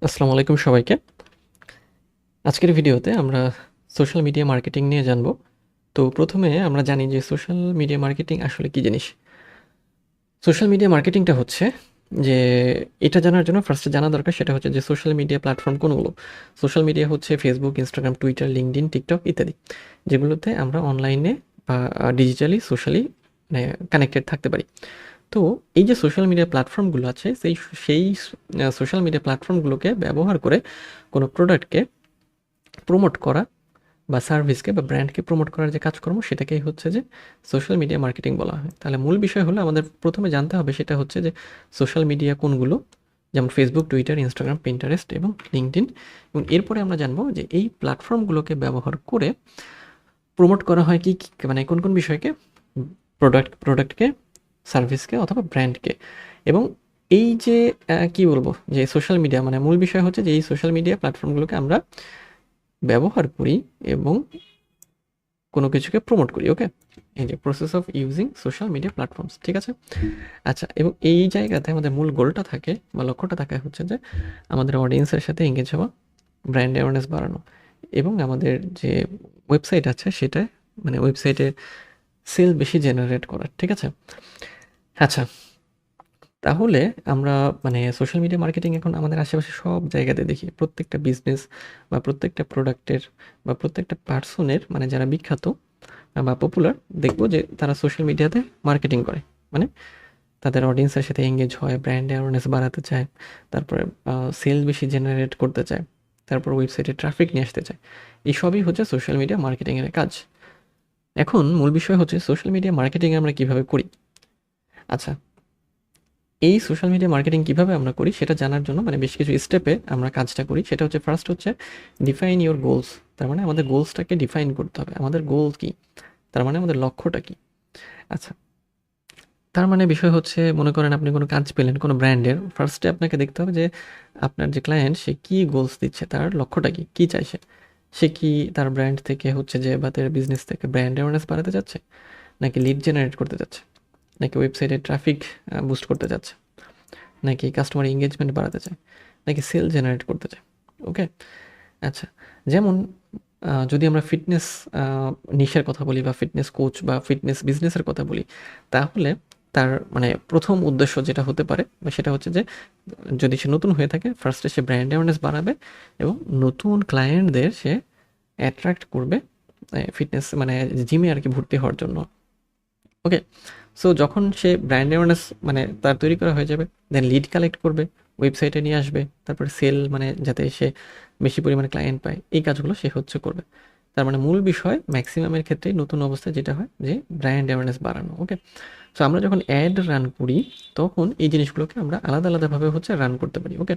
আসসালামু আলাইকুম সবাইকে। আজকের ভিডিওতে আমরা সোশ্যাল মিডিয়া মার্কেটিং নিয়ে জানব। তো প্রথমে আমরা জানি যে সোশ্যাল মিডিয়া মার্কেটিং আসলে কী জিনিস? সোশ্যাল মিডিয়া মার্কেটিংটা হচ্ছে যে এটা জানার জন্য ফার্স্টে জানা দরকার সেটা হচ্ছে যে সোশ্যাল মিডিয়া প্ল্যাটফর্ম কোনগুলো? সোশ্যাল মিডিয়া হচ্ছে Facebook, Instagram, Twitter, LinkedIn, TikTok ইত্যাদি। যেগুলোতে আমরা অনলাইনে বা ডিজিটালি সোশ্যালি মানে কানেক্টেড থাকতে পারি। তো এই যে সোশ্যাল মিডিয়া প্ল্যাটফর্মগুলো আছে সেই সোশ্যাল মিডিয়া প্ল্যাটফর্মগুলোকে ব্যবহার করে কোনো প্রোডাক্টকে প্রমোট করা বা সার্ভিসকে বা ব্র্যান্ডকে প্রমোট করার যে কাজকর্ম সেটাকেই হচ্ছে যে সোশ্যাল মিডিয়া মার্কেটিং বলা হয়। তাহলে মূল বিষয় হলো আমাদের প্রথমে জানতে হবে সেটা হচ্ছে যে সোশ্যাল মিডিয়া কোনগুলো, যেমন ফেসবুক, টুইটার, ইনস্টাগ্রাম, পিন্টারেস্ট এবং লিঙ্কডইন, এবং এরপরে আমরা জানবো যে এই প্ল্যাটফর্মগুলোকে ব্যবহার করে প্রমোট করা হয় কি মানে কোন কোন বিষয়কে, প্রোডাক্টকে, সার্ভিসকে অথবা ব্র্যান্ডকে। এবং এই যে কি বলবো যে সোশ্যাল মিডিয়া মানে মূল বিষয় হচ্ছে যে এই সোশ্যাল মিডিয়া প্ল্যাটফর্মগুলোকে আমরা ব্যবহার করি এবং কোনো কিছুকে প্রমোট করি। ওকে, এই যে process of using social media platforms, ঠিক আছে? আচ্ছা, এবং এই জায়গাতে আমাদের মূল গোলটা থাকে বা লক্ষ্যটা থাকে হচ্ছে যে আমাদের অডিয়েন্সের সাথে এঙ্গেজ হওয়া, ব্র্যান্ড অ্যাওয়ারনেস বাড়ানো এবং আমাদের যে ওয়েবসাইট আছে সেটা মানে ওয়েবসাইটে সেল বেশি জেনারেট করা, ঠিক আছে? আচ্ছা, তাহলে আমরা মানে সোশ্যাল মিডিয়া মার্কেটিং এখন আমাদের আশেপাশে সব জায়গাতে দেখি। প্রত্যেকটা বিজনেস বা প্রত্যেকটা প্রোডাক্টের বা প্রত্যেকটা পার্সনের মানে যারা বিখ্যাত বা পপুলার, দেখবো যে তারা সোশ্যাল মিডিয়াতে মার্কেটিং করে। মানে তাদের অডিয়েন্সের সাথে এঙ্গেজ হয়, ব্র্যান্ড অ্যাওয়ারনেস বাড়াতে চায়, তারপরে সেল বেশি জেনারেট করতে চায়, তারপর ওয়েবসাইটে ট্রাফিক নিয়ে আসতে চায়। এই সবই হচ্ছে সোশ্যাল মিডিয়া মার্কেটিংয়ের কাজ। এখন মূল বিষয় হচ্ছে সোশ্যাল মিডিয়া মার্কেটিং আমরা কিভাবে করি। আচ্ছা, এই সোশ্যাল মিডিয়া মার্কেটিং কিভাবে আমরা করি সেটা জানার জন্য মানে বেশ কিছু স্টেপে আমরা কাজটা করি। সেটা হচ্ছে ফার্স্ট হচ্ছে ডিফাইন ইওর গোলস। তার মানে আমাদের গোলসটাকে ডিফাইন করতে হবে। আমাদের গোল কী? তার মানে আমাদের লক্ষ্যটা কী? আচ্ছা, তার মানে বিষয় হচ্ছে মনে করেন আপনি কোনো কাজ পেলেন কোনো ব্র্যান্ডের, ফার্স্টে আপনাকে দেখতে হবে যে আপনার যে ক্লায়েন্ট সে কী গোলস দিচ্ছে, তার লক্ষ্যটা কী? কী চায় সে? সে কি তার ব্র্যান্ড থেকে হচ্ছে যে বা তার বিজনেস থেকে ব্র্যান্ড অ্যাওয়ারনেস বাড়াতে চাচ্ছে? নাকি লিড জেনারেট করতে চাচ্ছে? নাকি ওয়েবসাইটে ট্রাফিক বুস্ট করতে চাচ্ছে? নাকি কাস্টমার এঙ্গেজমেন্ট বাড়াতে চায়? নাকি সেল জেনারেট করতে চায়? ওকে? আচ্ছা, যেমন যদি আমরা ফিটনেস নিশের কথা বলি বা ফিটনেস কোচ বা ফিটনেস বিজনেসের কথা বলি, তাহলে তার মানে প্রথম উদ্দেশ্য যেটা হতে পারে বা সেটা হচ্ছে যে যদি সে নতুন হয়ে থাকে ফার্স্টে সে ব্র্যান্ড অ্যাওয়ারনেস বাড়াবে এবং নতুন ক্লায়েন্টদের সে অ্যাট্রাক্ট করবে ফিটনেস মানে জিমে আর কি ভর্তি হওয়ার জন্য। ওকে, সো যখন সে ব্র্যান্ড অ্যাওয়ারনেস মানে তার তৈরি করা হয়ে যাবে, দেন লিড কালেক্ট করবে, ওয়েবসাইটে নিয়ে আসবে, তারপরে সেল মানে যাতে সে বেশি পরিমাণে ক্লায়েন্ট পায়, এই কাজগুলো সে হচ্ছে করবে। তার মানে মূল বিষয় ম্যাক্সিমামের ক্ষেত্রেই নতুন অবস্থায় যেটা হয় যে ব্র্যান্ড অ্যাওয়ারনেস বাড়ানো। ওকে, সো আমরা যখন অ্যাড রান করি তখন এই জিনিসগুলোকে আমরা আলাদা আলাদাভাবে হচ্ছে রান করতে পারি। ওকে,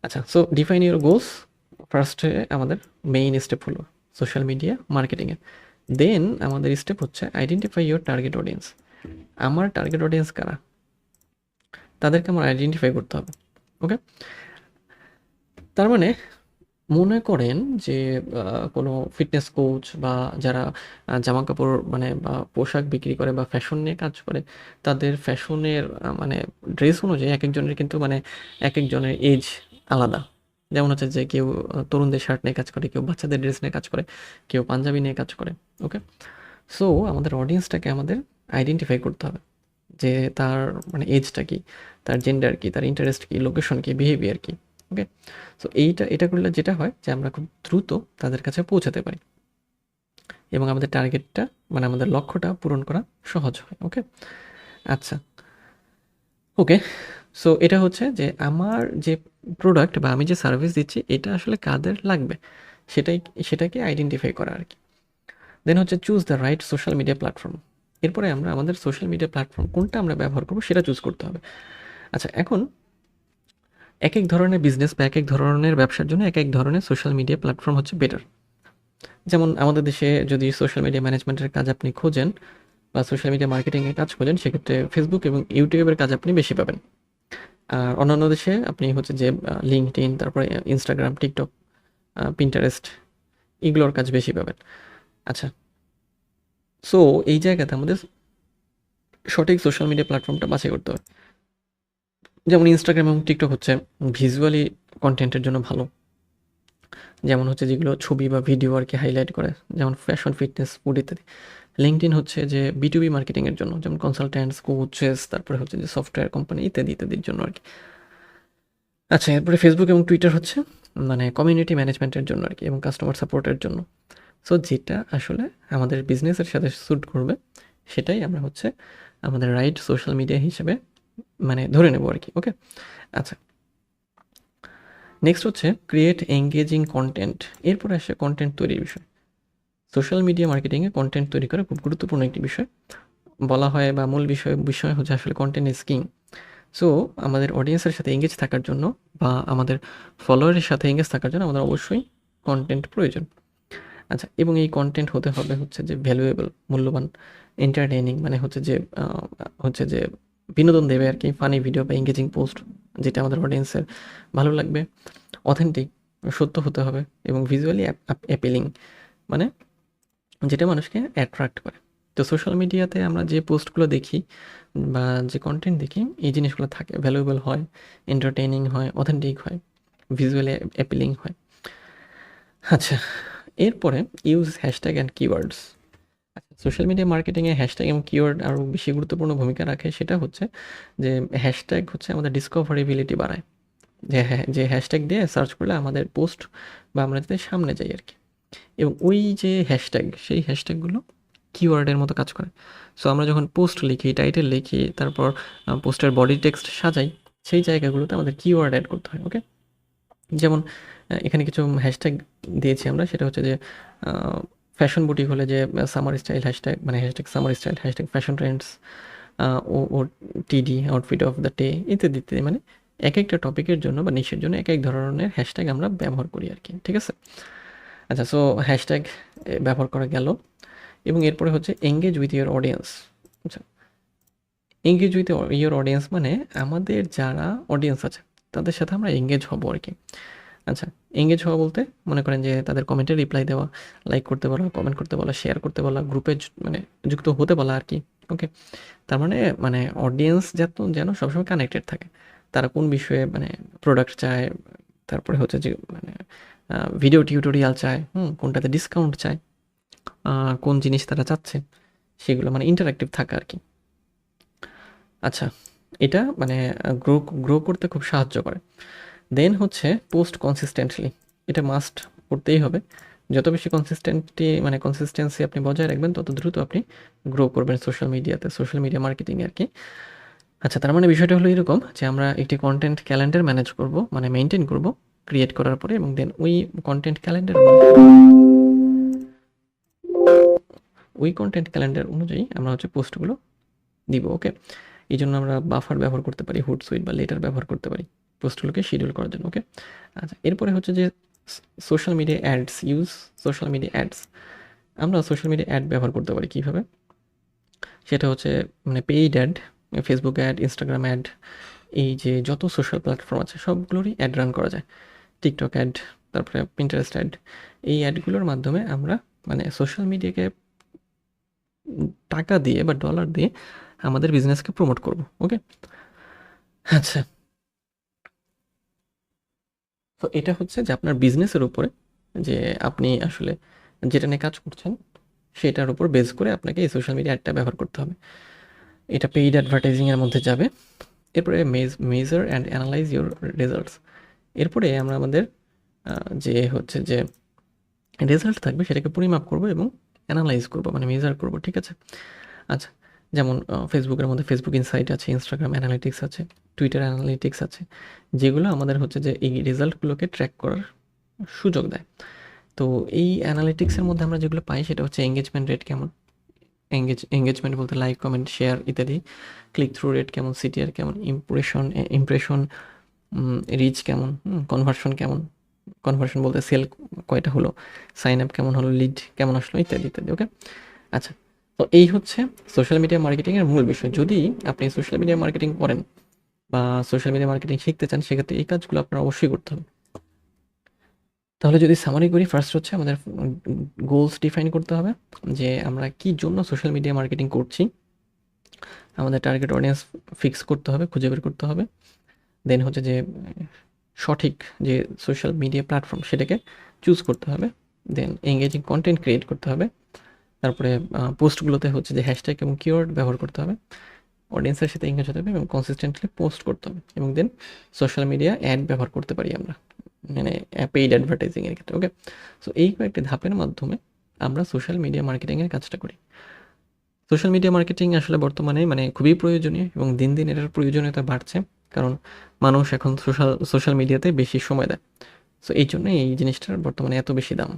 আচ্ছা, সো ডিফাইন ইউর গোলস ফার্স্টে আমাদের মেইন স্টেপ হলো সোশ্যাল মিডিয়া মার্কেটিংয়ে। দেন আমাদের স্টেপ হচ্ছে আইডেন্টিফাই ইউর টার্গেট অডিয়েন্স। আমার টার্গেট অডিয়েন্স কারা, তাদেরকে আমার আইডেন্টিফাই করতে হবে। ওকে, তার মানে মনে করেন যে কোনো ফিটনেস কোচ বা যারা জামা কাপড় মানে বা পোশাক বিক্রি করে বা ফ্যাশন নিয়ে কাজ করে, তাদের ফ্যাশনের মানে ড্রেস অনুযায়ী এক একজনের কিন্তু মানে এক একজনের এজ আলাদা। যেমন হচ্ছে যে কেউ তরুণদের শার্ট নিয়ে কাজ করে, কেউ বাচ্চাদের ড্রেস নিয়ে কাজ করে, কেউ পাঞ্জাবি নিয়ে কাজ করে। ওকে, সো আমাদের অডিয়েন্সটাকে আমাদের আইডেন্টিফাই করতে হবে যে তার মানে এজটা কি, তার জেন্ডার কি, তার ইন্টারেস্ট কি, লোকেশন কি, বিহেভিয়ার কি। ওকে, সো এটা করলে যেটা হয় যে আমরা খুব দ্রুত তাদের কাছে পৌঁছাতে পারি এবং আমাদের টার্গেটটা মানে আমাদের লক্ষ্যটা পূরণ করা সহজ হয়। ওকে, আচ্ছা, ওকে, সো এটা হচ্ছে যে আমার যে প্রোডাক্ট বা আমি যে সার্ভিস দিচ্ছি এটা আসলে কাদের লাগবে সেটাই সেটাকে আইডেন্টিফাই করা আর কি। দেন হচ্ছে choose the right social media platform. এরপরে আমরা আমাদের সোশ্যাল মিডিয়া প্ল্যাটফর্ম কোনটা আমরা ব্যবহার করবো সেটা চুজ করতে হবে। আচ্ছা, এখন এক এক ধরনের বিজনেস বা এক এক ধরনের ব্যবসার জন্য এক এক ধরনের সোশ্যাল মিডিয়া প্ল্যাটফর্ম হচ্ছে বেটার। যেমন আমাদের দেশে যদি সোশ্যাল মিডিয়া ম্যানেজমেন্টের কাজ আপনি খোঁজেন বা সোশ্যাল মিডিয়া মার্কেটিংয়ের কাজ খোঁজেন সেক্ষেত্রে ফেসবুক এবং ইউটিউবের কাজ আপনি বেশি পাবেন। আর অন্যান্য দেশে আপনি হচ্ছে যে লিঙ্কডইন, তারপরে ইনস্টাগ্রাম, টিকটক, পিন্টারেস্ট এগুলোর কাজ বেশি পাবেন। আচ্ছা, সো এই জায়গাতে আমাদের সঠিক সোশ্যাল মিডিয়া প্ল্যাটফর্মটা বাছাই করতে হবে। যেমন ইনস্টাগ্রাম এবং টিকটক হচ্ছে ভিজুয়ালি কন্টেন্টের জন্য ভালো। যেমন হচ্ছে যেগুলো ছবি বা ভিডিও আর কি হাইলাইট করে, যেমন ফ্যাশন, ফিটনেস, ফুড ইত্যাদি। লিঙ্কডইন হচ্ছে যে B2B মার্কেটিংয়ের জন্য, যেমন কনসালট্যান্টস, কোচেস, তারপরে হচ্ছে যে সফটওয়্যার কোম্পানি ইত্যাদি ইত্যাদির জন্য আর কি। আচ্ছা, এরপরে ফেসবুক এবং টুইটার হচ্ছে মানে কমিউনিটি ম্যানেজমেন্টের জন্য আর কি, এবং কাস্টমার সাপোর্টের জন্য। সো যেটা আসলে আমাদের বিজনেসের সাথে স্যুট করবে সেটাই আমরা হচ্ছে আমাদের রাইট সোশ্যাল মিডিয়া হিসেবে মানে ধরে নেব আর কি। ওকে, আচ্ছা, নেক্সট হচ্ছে ক্রিয়েট এঙ্গেজিং কন্টেন্ট। এরপরে আসে কন্টেন্ট তৈরির বিষয়। সোশ্যাল মিডিয়া মার্কেটিংয়ে কন্টেন্ট তৈরি করা খুব গুরুত্বপূর্ণ একটি বিষয়। বলা হয় বা মূল বিষয় হচ্ছে আসলে কন্টেন্ট ইজ কিং। সো আমাদের অডিয়েন্সের সাথে এঙ্গেজ থাকার জন্য বা আমাদের ফলোয়ারের সাথে এঙ্গেজ থাকার জন্য আমাদের অবশ্যই কন্টেন্ট প্রয়োজন। আচ্ছা, এবং এই কন্টেন্ট হতে হবে হচ্ছে যে ভ্যালুয়েবল, মূল্যবান, এন্টারটেইনিং, মানে হচ্ছে যে বিনোদন দেবে আর কি, ফানি ভিডিও বা এঙ্গেজিং পোস্ট যেটা আমাদের অডিয়েন্সের ভালো লাগবে, অথেন্টিক, সত্য হতে হবে, এবং ভিজুয়ালি অ্যাপিলিং, মানে যেটা মানুষকে অ্যাট্রাক্ট করে। তো সোশ্যাল মিডিয়াতে আমরা যে পোস্টগুলো দেখি বা যে কন্টেন্ট দেখি, এই জিনিসগুলো থাকে, ভ্যালুয়েবল হয়, এন্টারটেইনিং হয়, অথেন্টিক হয়, ভিজুয়ালি অ্যাপিলিং হয়। আচ্ছা, এরপরে ইউজ হ্যাশট্যাগ অ্যান্ড কিওয়ার্ডস। আচ্ছা, সোশ্যাল মিডিয়া মার্কেটিংয়ে হ্যাশট্যাগ এবং কিওয়ার্ড আরও বেশি গুরুত্বপূর্ণ ভূমিকা রাখে। সেটা হচ্ছে যে হ্যাশট্যাগ হচ্ছে আমাদের ডিসকভারেবিলিটি বাড়ায়। যে হ্যাশট্যাগ দিয়ে সার্চ করলে আমাদের পোস্ট বা আমরা যাতে সামনে যাই আর কি। এবং ওই যে হ্যাশট্যাগ, সেই হ্যাশট্যাগুলো কিওয়ার্ডের মতো কাজ করে। সো আমরা যখন পোস্ট লিখি, টাইটেল লিখি, তারপর পোস্টের বডি টেক্সট সাজাই, সেই জায়গাগুলোতে আমাদের কিওয়ার্ড অ্যাড করতে হয়। ওকে, যেমন এখানে কিছু হ্যাশট্যাগ দিয়েছি আমরা, সেটা হচ্ছে যে ফ্যাশন বুটিক হলে যে সামার স্টাইল হ্যাশট্যাগ, মানে hashtag summer style, hashtag fashion trends, ও TD outfit of the day ইত্যাদি ইত্যাদি। মানে এক একটা টপিকের জন্য বা নিশের জন্য এক এক ধরনের হ্যাশট্যাগ আমরা ব্যবহার করি আর কি। ঠিক আছে, আচ্ছা, সো হ্যাশট্যাগ ব্যবহার করা গেল, এবং এরপরে হচ্ছে এঙ্গেজ উইথ ইয়োর অডিয়েন্স। আচ্ছা, এঙ্গেজ উইথ ইয়োর অডিয়েন্স মানে আমাদের যারা অডিয়েন্স আছে তাদের সাথে আমরা এঙ্গেজ হব আর কি। আচ্ছা, এঙ্গেজ হওয়া বলতে মনে করেন যে তাদের কমেন্টে রিপ্লাই দেওয়া, লাইক করতে বলা, কমেন্ট করতে বলা, শেয়ার করতে বলা, গ্রুপে মানে যুক্ত হতে বলা আর কি। ওকে, তার মানে অডিয়েন্স যেন সবসময় কানেক্টেড থাকে। তারা কোন বিষয়ে মানে প্রোডাক্ট চায়, তারপরে হচ্ছে যে মানে ভিডিও টিউটোরিয়াল চায়, কোনটাতে ডিসকাউন্ট চায়, কোন জিনিস তারা চাচ্ছে, সেগুলো মানে ইন্টারঅ্যাক্টিভ থাকা আর কি। আচ্ছা, এটা মানে গ্রো করতে খুব সাহায্য করে। দেন হচ্ছে পোস্ট কনসিস্টেন্টলি, এটা মাস্ট করতেই হবে। যত বেশি কনসিস্টেন্সি আপনি বজায় রাখবেন, তত দ্রুত আপনি গ্রো করবেন সোশ্যাল মিডিয়াতে, সোশ্যাল মিডিয়া মার্কেটিংয়ে আর কি। আচ্ছা, তার মানে বিষয়টা হলো এরকম যে আমরা একটি কন্টেন্ট ক্যালেন্ডার ম্যানেজ করব, মানে মেনটেন করব ক্রিয়েট করার পরে, এবং দেন কন্টেন্ট ক্যালেন্ডার ওই কন্টেন্ট ক্যালেন্ডার অনুযায়ী আমরা হচ্ছে পোস্টগুলো দিব। ওকে, এই জন্য আমরা বাফার ব্যবহার করতে পারি, হুটসুইট বা লেটার ব্যবহার করতে পারি পোস্টগুলোকে শিডিউল করার জন্য। ওকে, আচ্ছা, এরপরে হচ্ছে যে social media ads, use social media ads. আমরা সোশ্যাল মিডিয়া অ্যাড ব্যবহার করতে পারি কীভাবে, সেটা হচ্ছে মানে paid add, Facebook ad, Instagram ad, এই যে যত সোশ্যাল প্ল্যাটফর্ম আছে সবগুলোরই অ্যাড রান করা যায়। টিকটক অ্যাড, তারপরে পিন্টারেস্ট অ্যাড। এই অ্যাডগুলোর মাধ্যমে আমরা মানে সোশ্যাল মিডিয়াকে টাকা দিয়ে বা ডলার দিয়ে আমাদের বিজনেসকে প্রমোট করব। ওকে, আচ্ছা, তো এটা হচ্ছে যে আপনার বিজনেসের উপরে, যে আপনি আসলে যেটা নিয়ে কাজ করছেন সেটার উপর বেস করে আপনাকে এই সোশ্যাল মিডিয়া অ্যাডটা ব্যবহার করতে হবে। এটা পেইড অ্যাডভার্টাইজিংয়ের মধ্যে যাবে। এরপরে measure and analyse your results. এরপরে আমরা আমাদের যে হচ্ছে যে রেজাল্ট থাকবে সেটাকে পরিমাপ করব এবং অ্যানালাইজ করব, মানে মেজার করব। ঠিক আছে, আচ্ছা, যেমন ফেসবুকের মধ্যে ফেসবুক ইনসাইট আছে, ইনস্টাগ্রাম অ্যানালিটিক্স আছে, টুইটার অ্যানালিটিক্স আছে, যেগুলো আমাদের হচ্ছে যে এই রেজাল্টগুলোকে ট্র্যাক করার সুযোগ দেয়। তো এই অ্যানালিটিক্সের মধ্যে আমরা যেগুলো পাই সেটা হচ্ছে এঙ্গেজমেন্ট রেট কেমন, এঙ্গেজমেন্ট বলতে লাইক, কমেন্ট, শেয়ার ইত্যাদি, ক্লিক থ্রু রেট কেমন, সিটিআর কেমন, ইমপ্রেশন রিচ কেমন, কনভার্সন কেমন, কনভার্সন বলতে সেল কয়টা হলো, সাইন আপ কেমন হলো, লিড কেমন আসলো ইত্যাদি ইত্যাদি। ওকে, আচ্ছা, তো এই হচ্ছে সোশ্যাল মিডিয়া মার্কেটিংয়ের মূল বিষয়। যদি আপনি সোশ্যাল মিডিয়া মার্কেটিং করেন বা সোশ্যাল মিডিয়া মার্কেটিং শিখতে চান, সেক্ষেত্রে এই কাজগুলো আপনার অবশ্যই করতে হবে। তাহলে যদি সামারি করি, ফার্স্ট হচ্ছে আমাদের গোলস ডিফাইন করতে হবে, যে আমরা কি জন্য সোশ্যাল মিডিয়া মার্কেটিং করছি। আমাদের টার্গেট অডিয়েন্স ফিক্স করতে হবে, খুঁজে বের করতে হবে। দেন হচ্ছে যে সঠিক যে সোশ্যাল মিডিয়া প্ল্যাটফর্ম সেটাকে চুজ করতে হবে। দেন এঙ্গেজিং কন্টেন্ট ক্রিয়েট করতে হবে। তারপরে পোস্টগুলোতে হচ্ছে যে হ্যাশট্যাগ এবং কিওয়ার্ড ব্যবহার করতে হবে। অডিয়েন্সের সাথে এঙ্গেজ হতে হবে এবং কনসিস্টেন্টলি পোস্ট করতে হবে, এবং দেন সোশ্যাল মিডিয়া অ্যাড ব্যবহার করতে পারি আমরা, মানে পেইড অ্যাডভার্টাইজিংয়ের ক্ষেত্রে। ওকে, সো এই কয়েকটি ধাপের মাধ্যমে আমরা সোশ্যাল মিডিয়া মার্কেটিংয়ের কাজটা করি। সোশ্যাল মিডিয়া মার্কেটিং আসলে বর্তমানে মানে খুবই প্রয়োজনীয়, এবং দিন দিন এটার প্রয়োজনীয়তা বাড়ছে, কারণ মানুষ এখন সোশ্যাল মিডিয়াতে বেশি সময় দেয়। সো এই জন্য এই জিনিসটার বর্তমানে এত বেশি দাম।